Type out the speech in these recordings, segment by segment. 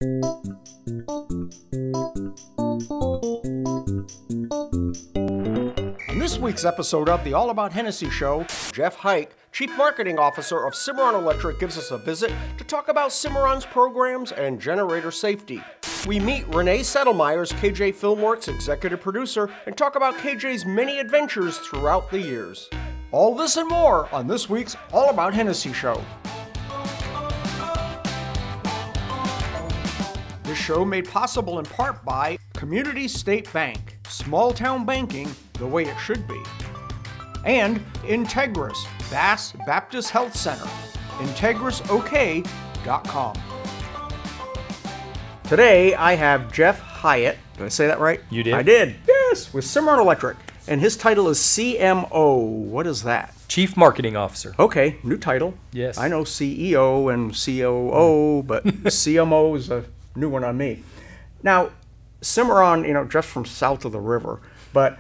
On this week's episode of the All About Hennessey Show, Jeff Hike, Chief Marketing Officer of Cimarron Electric, gives us a visit to talk about Cimarron's programs and generator safety. We meet Renee Settlemires, KJ Filmworks Executive Producer, and talk about KJ's many adventures throughout the years. All this and more on this week's All About Hennessey Show. This show made possible in part by Community State Bank, small town banking the way it should be. And Integris, Bass Baptist Health Center, IntegrisOK.com. Today I have Jeff Hyatt. Did I say that right? You did. I did, yes, with Cimarron Electric. And his title is CMO. What is that? Chief Marketing Officer. Okay, new title. Yes. I know CEO and COO, but CMO is a new one on me. Now, Cimarron, just from south of the river, but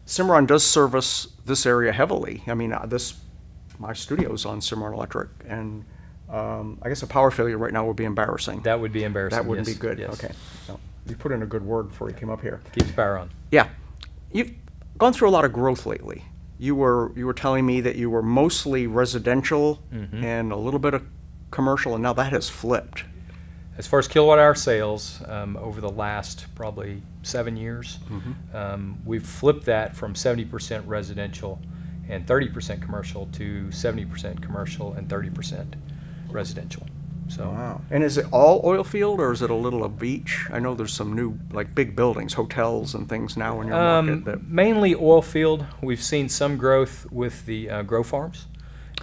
Cimarron does service this area heavily. I mean, my studio's on Cimarron Electric, and I guess a power failure right now would be embarrassing. That would be embarrassing. That wouldn't yes. be good. Yes. Okay. No, you put in a good word before you came up here. Keeps power on. Yeah. You've gone through a lot of growth lately. You were telling me that you were mostly residential and a little bit of commercial, and now that has flipped. As far as kilowatt hour sales, over the last probably 7 years, we've flipped that from 70% residential and 30% commercial to 70% commercial and 30% residential. So. Wow. And is it all oil field, or is it a little of each? I know there's some new, like big buildings, hotels and things now in your market. Mainly oil field. We've seen some growth with the grow farms.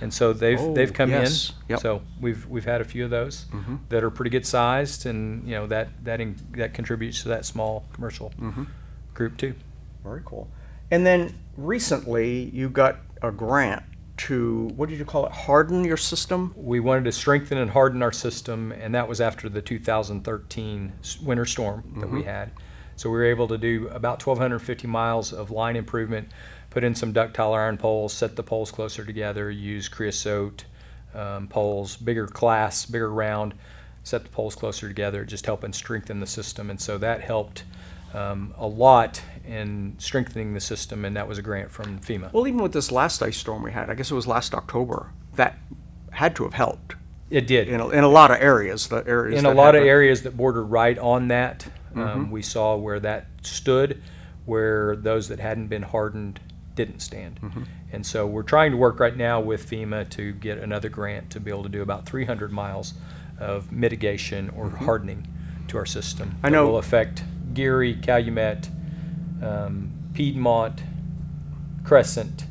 And so they've come in. Yep. So we've had a few of those that are pretty good sized, and that contributes to that small commercial group too. Very cool. And then recently you got a grant to, what did you call it, harden your system? We wanted to strengthen and harden our system, and that was after the 2013 winter storm that we had. So we were able to do about 1,250 miles of line improvement, put in some ductile iron poles, set the poles closer together, use creosote poles, bigger class, bigger round, set the poles closer together, just helping strengthen the system. And so that helped a lot in strengthening the system, and that was a grant from FEMA. Well, even with this last ice storm we had, I guess it was last October, that had to have helped. It did. In a lot of areas. In a lot of areas that bordered right on that, we saw where that stood, where those that hadn't been hardened didn't stand. And so we're trying to work right now with FEMA to get another grant to be able to do about 300 miles of mitigation or hardening to our system. I know. That will affect Geary, Calumet, Piedmont, Crescent,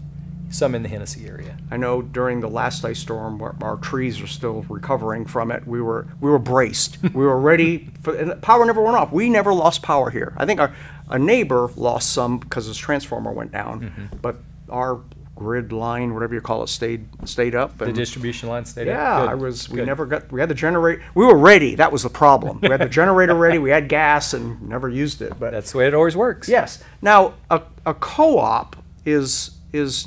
some in the Hennessey area. I know during the last ice storm, where our trees are still recovering from it, we were braced. We were ready, and power never went off. We never lost power here. I think a neighbor lost some because his transformer went down, but our grid line, whatever you call it, stayed up. And the distribution line stayed up? Yeah, we had the generator. We were ready. That was the problem. We had the generator ready, we had gas, and never used it. But that's the way it always works. Yes. Now, a co-op is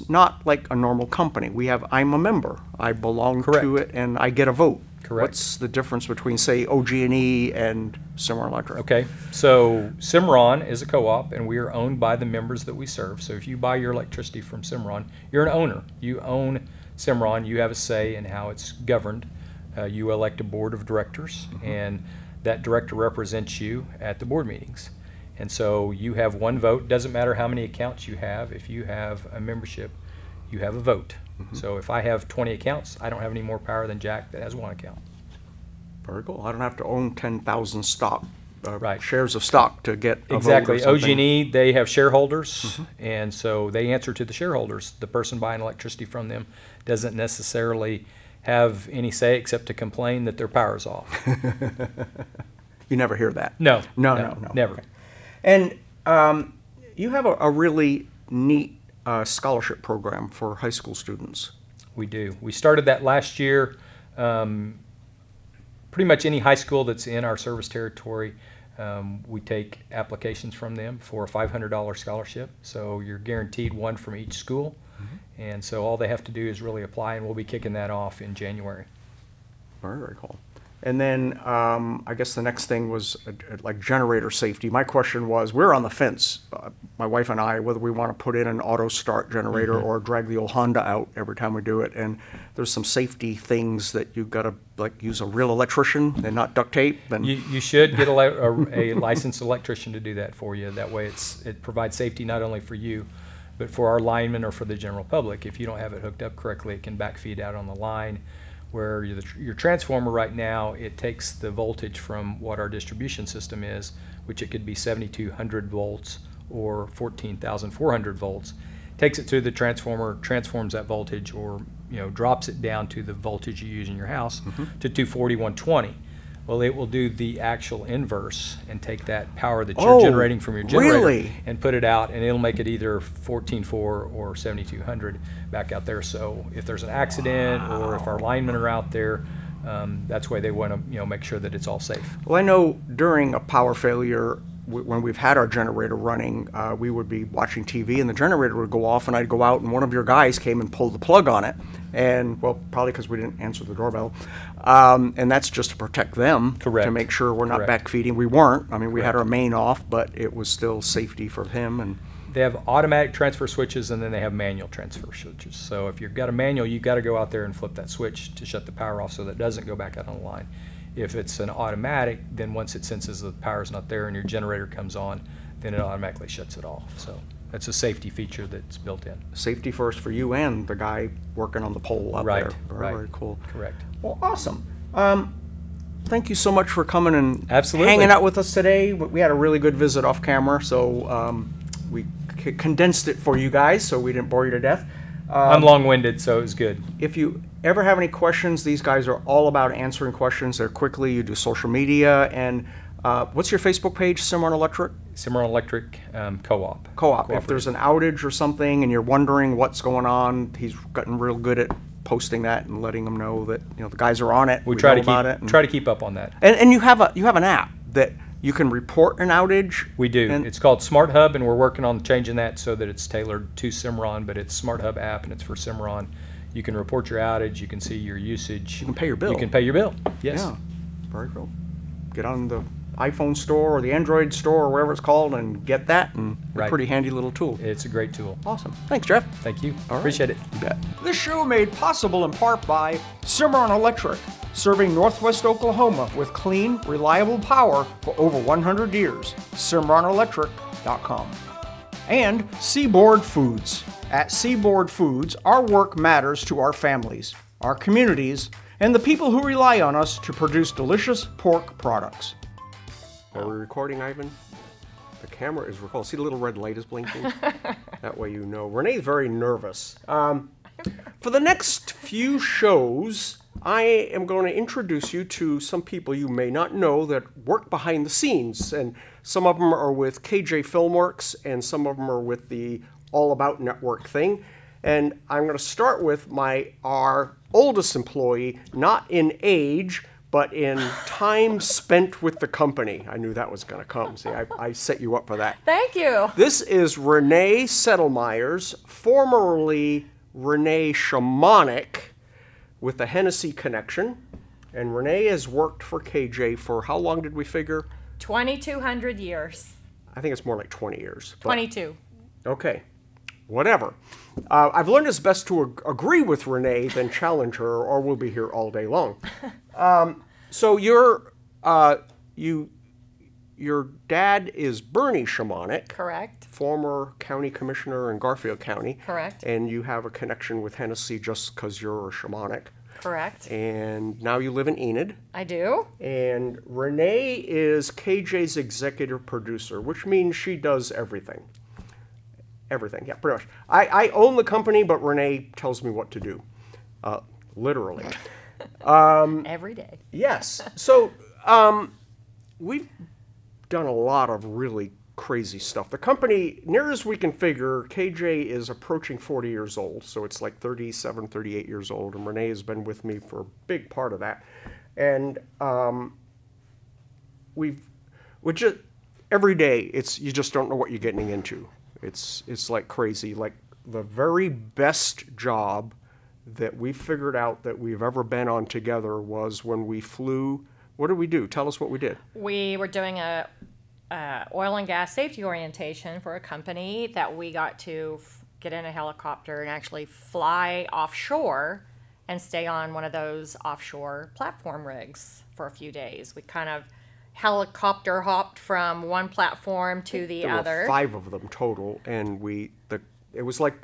not like a normal company. I'm a member. I belong to it, and I get a vote. Correct. What's the difference between, say, OG&E and Cimarron Electric? Okay, so Cimarron is a co-op, and we are owned by the members that we serve. So if you buy your electricity from Cimarron, you're an owner. You own Cimarron. You have a say in how it's governed. You elect a board of directors, and that director represents you at the board meetings. And so you have one vote. Doesn't matter how many accounts you have. If you have a membership, you have a vote. So if I have 20 accounts, I don't have any more power than Jack that has one account. Very cool. I don't have to own 10,000 stock right. shares of stock to get a exactly. vote or something. OG&E, they have shareholders, and so they answer to the shareholders. The person buying electricity from them doesn't necessarily have any say except to complain that their power's off. You never hear that. No, Okay. never. And you have a really neat scholarship program for high school students. We do. We started that last year. Pretty much any high school that's in our service territory, we take applications from them for a $500 scholarship. So you're guaranteed one from each school. And so all they have to do is really apply, and we'll be kicking that off in January. Very, very cool. And then I guess the next thing was like generator safety. My question was, we're on the fence, my wife and I, whether we want to put in an auto start generator or drag the old Honda out every time we do it. And there's some safety things that you've got to like use a real electrician and not duct tape. And you should get a licensed electrician to do that for you. That way it provides safety not only for you, but for our linemen or for the general public. If you don't have it hooked up correctly, it can backfeed out on the line. Where your transformer right now, it takes the voltage from what our distribution system is, which it could be 7,200 volts or 14,400 volts, takes it to the transformer, transforms that voltage, or drops it down to the voltage you use in your house to 240, 120. Well, it will do the actual inverse and take that power that you're generating from your generator and put it out, and it'll make it either 14.4 or 7,200 back out there. So if there's an accident or if our linemen are out there, that's why they want to make sure that it's all safe. Well, I know during a power failure, when we've had our generator running, we would be watching TV and the generator would go off, and I'd go out and one of your guys came and pulled the plug on it. And, well, probably because we didn't answer the doorbell. And that's just to protect them. Correct. To make sure we're not Correct. backfeeding. We weren't. I mean, we had our main off, but it was still safety for him. And they have automatic transfer switches, and then they have manual transfer switches. So if you've got a manual, you've got to go out there and flip that switch to shut the power off so that it doesn't go back out on the line. If it's an automatic, then once it senses the power's not there and your generator comes on, then it automatically shuts it off. So that's a safety feature that's built in. Safety first for you and the guy working on the pole up there. Very cool. Correct. Well, awesome. Thank you so much for coming and Absolutely. hanging out with us today. We had a really good visit off camera, so we condensed it for you guys so we didn't bore you to death. I'm long-winded, so it was good. If you ever have any questions, these guys are all about answering questions. They're quickly. You do social media. And what's your Facebook page, Cimarron Electric? Cimarron Electric Co-op. Co-op. If there's an outage or something and you're wondering what's going on, he's gotten real good at posting that and letting them know that the guys are on it. We try to keep up on that. And you have an app that you can report an outage. We do. It's called Smart Hub, and we're working on changing that so that it's tailored to Cimarron, but it's Smart Hub app, and it's for Cimarron. You can report your outage. You can see your usage. You can pay your bill. You can pay your bill. Yes. Yeah. Very cool. Get on the iPhone store or the Android store or wherever it's called and get that, and a pretty handy little tool. It's a great tool. Awesome. Thanks, Jeff. Thank you. All right. Appreciate it. You bet. This show made possible in part by Cimarron Electric, serving Northwest Oklahoma with clean, reliable power for over 100 years. CimarronElectric.com. And Seaboard Foods. At Seaboard Foods, our work matters to our families, our communities, and the people who rely on us to produce delicious pork products. Are we recording, Ivan? The camera is recording. See the little red light is blinking? That way you know. Renee's very nervous. For the next few shows, I am going to introduce you to some people you may not know that work behind the scenes. And some of them are with KJ Filmworks, and some of them are with the All About Network thing. And I'm going to start with our oldest employee, not in age, but in time spent with the company. I knew that was going to come. See, I set you up for that. Thank you. This is Renee Settlemires, formerly Renee Shamonic, with the Hennessey connection. And Renee has worked for KJ for how long did we figure? 2,200 years. I think it's more like 20 years. 22. Okay. Whatever. I've learned it's best to agree with Renee than challenge her, or we'll be here all day long. So your dad is Bernie Shamonic. Correct. Former county commissioner in Garfield County. Correct. And you have a connection with Hennessey just because you're a Shamonic. Correct. And now you live in Enid. I do. And Renee is KJ's executive producer, which means she does everything. Everything, yeah, pretty much. I own the company, but Renee tells me what to do, literally. Every day. Yes. So we've done a lot of really crazy stuff. The company, near as we can figure, KJ is approaching 40 years old, so it's like 37, 38 years old, and Renee has been with me for a big part of that. And every day, you just don't know what you're getting into. It's like crazy. Like the very best job that we figured out that we've ever been on together was when we flew what did we do? Tell us what we did. We were doing a oil and gas safety orientation for a company that we got to get in a helicopter and actually fly offshore and stay on one of those offshore platform rigs for a few days. We kind of helicopter hopped from one platform to the other. There were 5 of them total, and it was like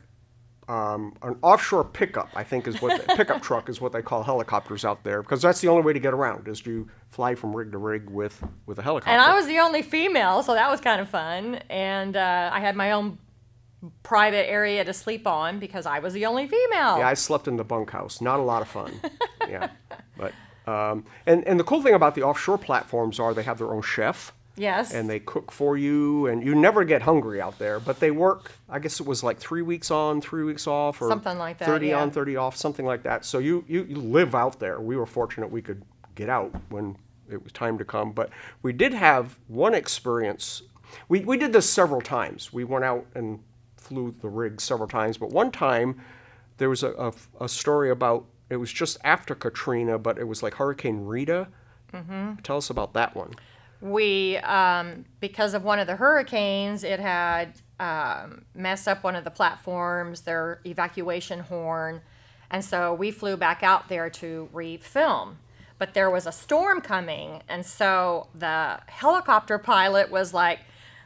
an offshore pickup, I think, is what pickup truck is what they call helicopters out there, because that's the only way to get around is you fly from rig to rig with a helicopter. And I was the only female, so that was kind of fun. And I had my own private area to sleep on because I was the only female. Yeah, I slept in the bunkhouse. Not a lot of fun. Yeah, but and the cool thing about the offshore platforms are they have their own chef. Yes. And they cook for you, and you never get hungry out there. But they work, I guess it was like 3 weeks on, 3 weeks off, or something like that, 30 yeah. on, 30 off, something like that. So you live out there. We were fortunate we could get out when it was time to come. But we did have one experience. We did this several times. We went out and flew the rig several times. But one time there was a story about, it was just after Katrina, but it was like Hurricane Rita. Mm-hmm. Tell us about that one. We, because of one of the hurricanes, it had messed up one of the platforms, their evacuation horn, and so we flew back out there to re-film. But there was a storm coming, and so the helicopter pilot was like,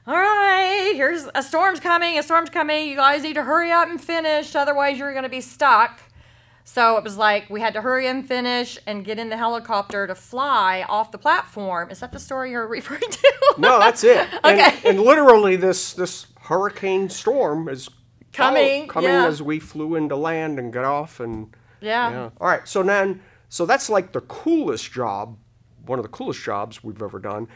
all right, here's a storm's coming, you guys need to hurry up and finish, otherwise you're going to be stuck. So it was like we had to hurry and finish and get in the helicopter to fly off the platform. Is that the story you're referring to? No, that's it. Okay. And literally this hurricane storm is coming yeah. As we flew into land and got off. And yeah. All right, so that's like the coolest job, one of the coolest jobs we've ever done.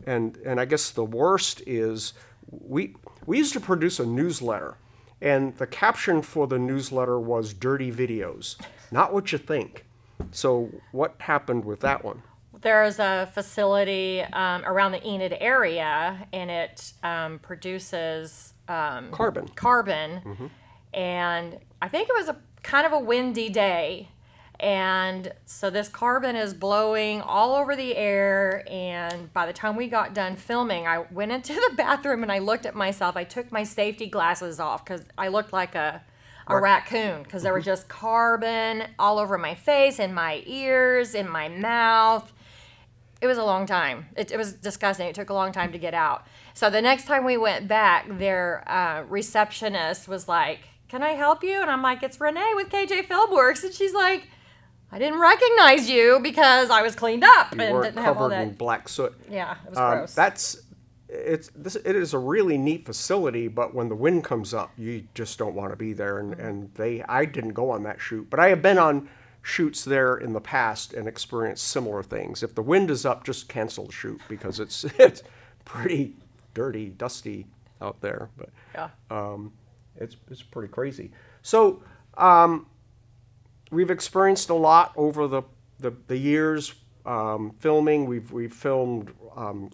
And I guess the worst is we used to produce a newsletter. And the caption for the newsletter was "Dirty Videos," not what you think. So what happened with that one? There's a facility around the Enid area, and it produces carbon. Mm-hmm. And I think it was a kind of a windy day. And so this carbon is blowing all over the air, and by the time we got done filming, I went into the bathroom and I looked at myself. I took my safety glasses off because I looked like a raccoon, because there was just carbon all over my face, in my ears, in my mouth. It was a long time. It was disgusting. It took a long time to get out. So the next time we went back, their receptionist was like, "Can I help you?" And I'm like, "It's Renee with KJ Filmworks." And she's like, "I didn't recognize you because I was cleaned up and didn't have all that." Covered in black soot. Yeah, it was gross. It is a really neat facility, but when the wind comes up, you just don't want to be there. And I didn't go on that shoot, but I have been on shoots there in the past and experienced similar things. If the wind is up, just cancel the shoot because it's pretty dirty, dusty out there. But yeah, it's pretty crazy. So. We've experienced a lot over the years filming. We've filmed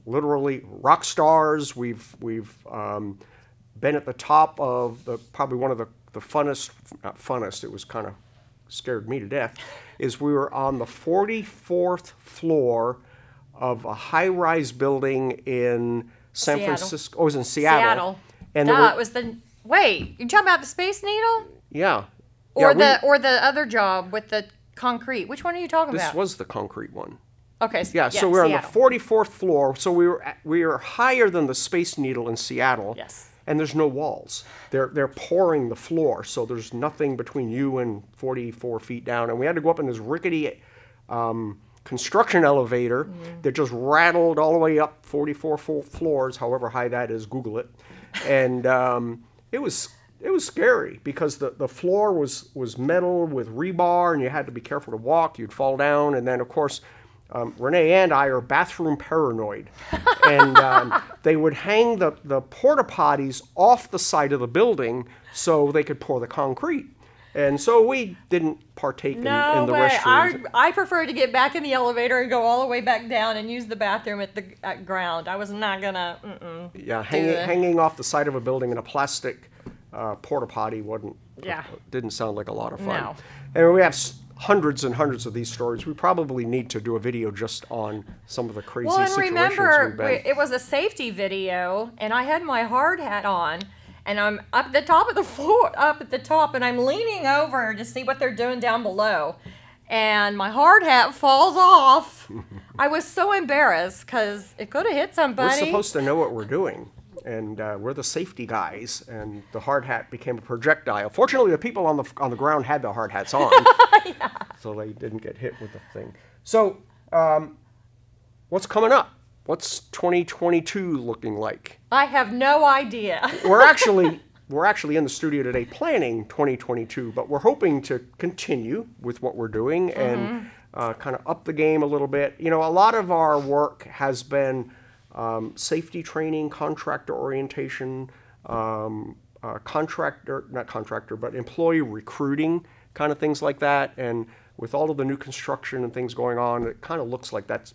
literally rock stars. We've been at the top of probably one of the funnest, not funnest, it was kind of scared me to death, is we were on the 44th floor of a high-rise building in San Francisco. Oh, it was in Seattle. And wait, you talking about the Space Needle? Yeah. Or the other job with the concrete. Which one are you talking about? This was the concrete one. Okay. Yeah, so we're on the 44th floor. So we were higher than the Space Needle in Seattle. Yes. And there's no walls. They're pouring the floor, so there's nothing between you and 44 feet down. And we had to go up in this rickety construction elevator that just rattled all the way up 44 floors, however high that is. Google it. And it was scary because the floor was metal with rebar, and you had to be careful to walk. You'd fall down, and then of course, Renee and I are bathroom paranoid, and they would hang the porta potties off the side of the building so they could pour the concrete. And so we didn't partake in the restroom. I prefer to get back in the elevator and go all the way back down and use the bathroom at ground. I was not gonna. Hanging off the side of a building in a plastic porta potty didn't sound like a lot of fun. No. And we have hundreds and hundreds of these stories. We probably need to do a video just on some of the crazy Well, and situations remember, we've been. it was a safety video, and I had my hard hat on, and I'm up at the top of the floor, and I'm leaning over to see what they're doing down below. And my hard hat falls off. I was so embarrassed because it could have hit somebody. We're supposed to know what we're doing, and we're the safety guys, and the hard hat became a projectile. Fortunately, the people on the ground had the hard hats on, Yeah. so they didn't get hit with the thing. So, what's coming up? What's 2022 looking like? I have no idea. We're actually in the studio today planning 2022, but we're hoping to continue with what we're doing and kind of up the game a little bit. You know, a lot of our work has been safety training, contractor orientation, not contractor, but employee recruiting, kind of things like that. And with all of the new construction and things going on, it kind of looks like that's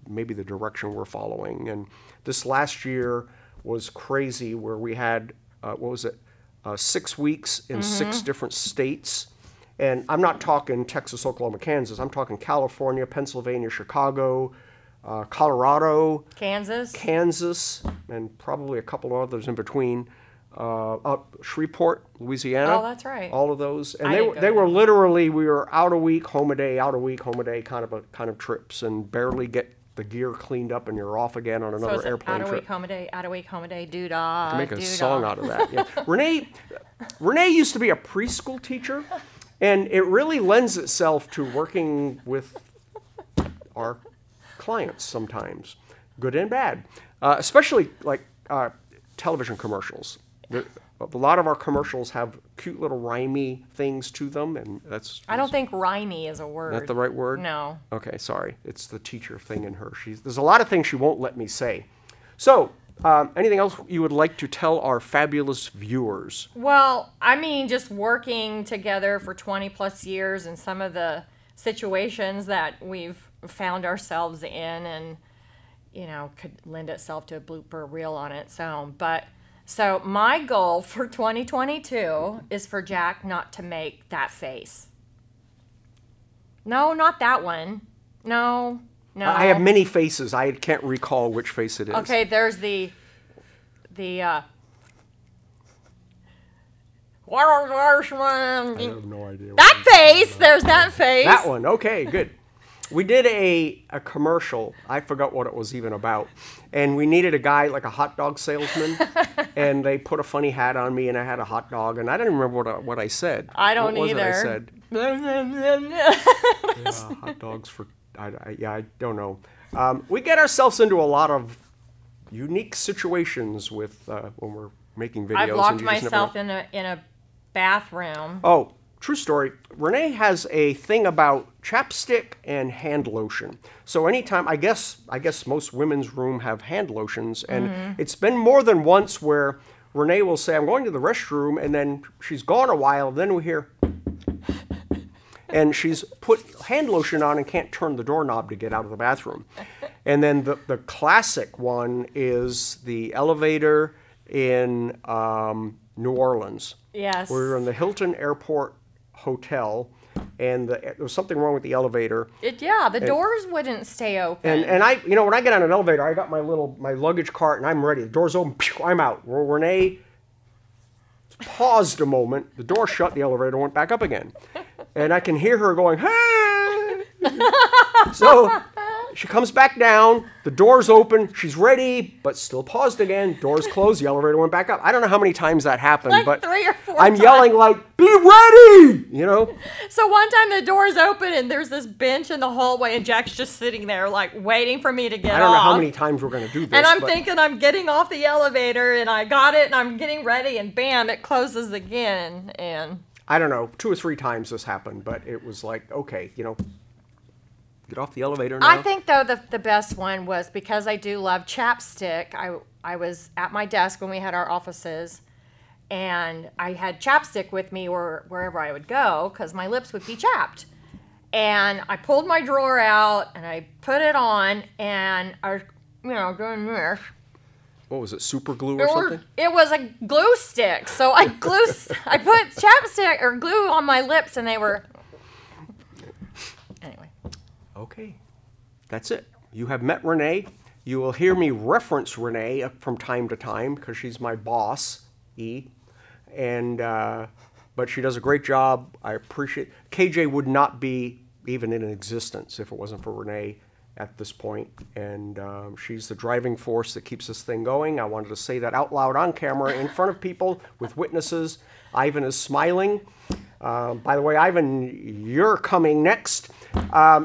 maybe the direction we're following. And this last year was crazy, where we had 6 weeks in 6 different states. And I'm not talking Texas, Oklahoma, Kansas. I'm talking California, Pennsylvania, Chicago, Colorado, Kansas, and probably a couple of others in between. Shreveport, Louisiana. Oh, that's right. All of those, and they were literally, we were out a week, home a day, out a week, home a day, kind of trips, and barely get the gear cleaned up, and you're off again on another airplane trip. Out a week, home a day, out a week, home a day, doo-dah. To make a song out of that. Yeah. Renee used to be a preschool teacher, and it really lends itself to working with our clients sometimes, good and bad, especially like television commercials. A lot of our commercials have cute little rhymey things to them, and I don't think rhymey is a word. Is that the right word? No. Okay, sorry. It's the teacher thing in her. There's a lot of things she won't let me say. So, anything else you would like to tell our fabulous viewers? Well, I mean, just working together for 20 plus years and some of the situations that we've found ourselves in, and, you know, could lend itself to a blooper reel on its own. So my goal for 2022 is for Jack not to make that face. No, not that one. No. I have many faces. I can't recall which face it is. Okay, there's the I have no idea. That face. There's that face. That one. Okay, good. We did a commercial. I forgot what it was even about. And we needed a guy, like a hot dog salesman. And they put a funny hat on me, and I had a hot dog. And I didn't remember what I said. I don't what either. Was it I said? Hot dogs for... I don't know. We get ourselves into a lot of unique situations with when we're making videos. I've locked myself in a bathroom. Oh, true story. Renee has a thing about chapstick and hand lotion. So anytime, I guess most women's room have hand lotions, and it's been more than once where Renee will say, "I'm going to the restroom," and then she's gone a while. Then we hear, and she's put hand lotion on and can't turn the doorknob to get out of the bathroom. And then the classic one is the elevator in New Orleans. Yes. We were in the Hilton Airport Hotel, and there was something wrong with the elevator. The doors wouldn't stay open. And I, when I get on an elevator, I got my luggage cart, and I'm ready. The door's open, I'm out. Well, Renee paused a moment, the door shut, the elevator went back up again. And I can hear her going, "Hey!" So she comes back down, the door's open, she's ready, but still paused again. Door's closed, the elevator went back up. I don't know how many times that happened, like but 3 or 4 I'm times. yelling like, "Be ready!" So one time the door's open and there's this bench in the hallway, and Jack's just sitting there like waiting for me to get off. I don't know how many times we're going to do this. And I'm thinking I'm getting off the elevator, and I got it, and I'm getting ready, and bam, it closes again. And I don't know, 2 or 3 times this happened, but it was like, okay, get off the elevator now. I think, though, the best one was, because I do love chapstick, I was at my desk when we had our offices, and I had chapstick with me wherever I would go, because my lips would be chapped. And I pulled my drawer out, and I put it on, and I was, doing this. What was it, super glue or something? It was a glue stick. So I put chapstick or glue on my lips, and they were... Okay, that's it. You have met Renee. You will hear me reference Renee from time to time because she's my boss, but she does a great job. I appreciate. KJ would not be even in existence if it wasn't for Renee at this point, and she's the driving force that keeps this thing going. I wanted to say that out loud on camera in front of people with witnesses. Ivan is smiling. By the way, Ivan, you're coming next.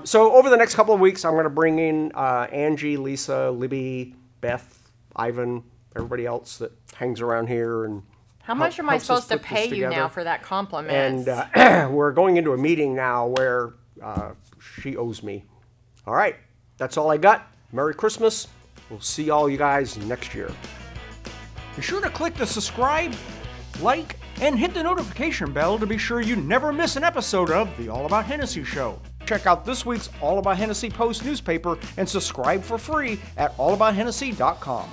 So over the next couple of weeks, I'm going to bring in Angie, Lisa, Libby, Beth, Ivan, everybody else that hangs around here. And how much am I supposed to pay you now for that compliment? And we're going into a meeting now where she owes me. All right, that's all I got. Merry Christmas. We'll see all you guys next year. Be sure to click the subscribe, like, and hit the notification bell to be sure you never miss an episode of the All About Hennessey Show. Check out this week's All About Hennessey Post newspaper and subscribe for free at allabouthennessey.com.